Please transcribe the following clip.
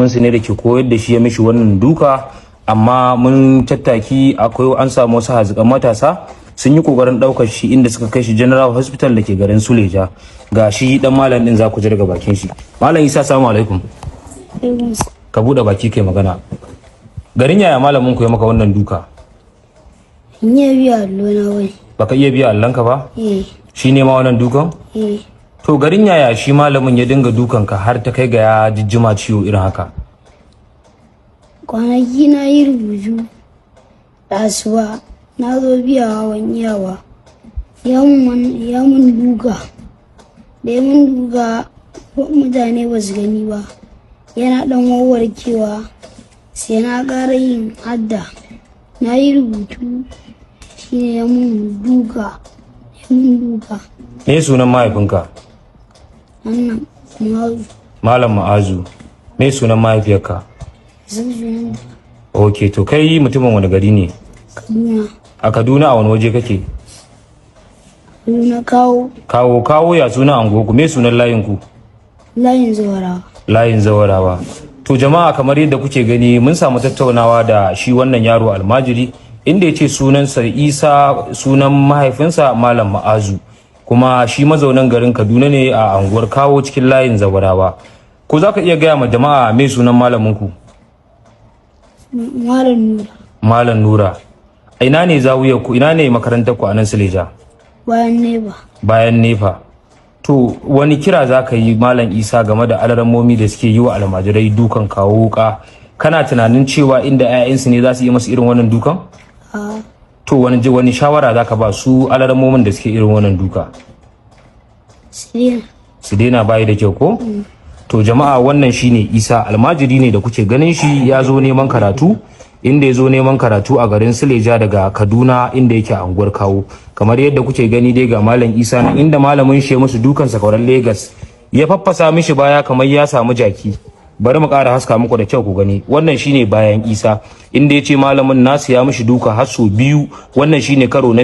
su ne da ke koyar da shi ya mishi wannan duka, amma mun tattaki akwai an samu wasu hazikan matasa sun yi kokarin daukar shi inda suka kai shi General Hospital da ke garin Suleja. Ga shi dan malam din za ku ji daga bakin shi. Malam Isa, assalamu alaikum. Ka bude baki kai magana. Garin yaya malamin ku ya maka wannan duka? Iya biya allo na wai. Baka iya biya allonka ba? Shi ne ma wannan dukan? To garin yaya shi malamin ya dinga dukan ka har ta kai ga ya jijjima ciwo irin haka? Kwanaki na yi rubutu da asuba na zo biyawa wani yawa ya mun duka da ya mun duka mutane ba su gani ba, yana dan warkewa sai na ƙara yin hadda na yi rubutu shine ya mun duka. Me sunan mahaifinka? Wannan Malam Ma'azu. Me sunan mahaifiyarka? Ok, to kai mutumin wani gari ne? Kaduna. A Kaduna, a wani waje kake? Kaduna Kawo. Kawo ya suna angoku, me sunan layinku? Layin Zawarawa. Layin Zawarawa. To jama'a, kamar yadda kuke gani mun samu tattaunawa da shi wannan yaro almajiri inda ya ce sunansa Isa, sunan mahaifinsa Malam Ma'azu. Kuma shi mazaunan garin Kaduna ne a anguwar Kawo cikin layin Zawarawa. Ko za ka iya gaya ma jama'a me sunan malaminku? Malam Nura. Malam Nura. Ina ne zawiyar ku, ina ne makarantar ku a nan Suleja? Bayan Nefa. Bayan Nefa. To wani kira za ka yi Malam Isa game da alarammomi da suke yi wa almajirai dukan kawo wuka? Kana tunanin cewa inda 'ya'yansu ne za su yi masu irin wannan dukan? To wani shawara za ka ba su alarammomin da suke irin wannan duka? Su daina bayi da kyau ko? To jama'a, wannan shine Isa, almajiri ne da kuke ganin shi ya zo neman karatu, inda ya zo neman karatu a garin Suleja daga Kaduna inda yake a unguwar Kawo. Kamar yadda kuke gani dai ga Malam Isa nan inda malamin shi musu dukan sakwaran Lagos ya faffasa mishi baya kamar ya samu jaki. Bari mu ƙara haska muku da kyau ku gani. Wannan shine bayan Isa inda ya ce malamin nasu ya mishi duka har sau biyu. Wannan shine karo na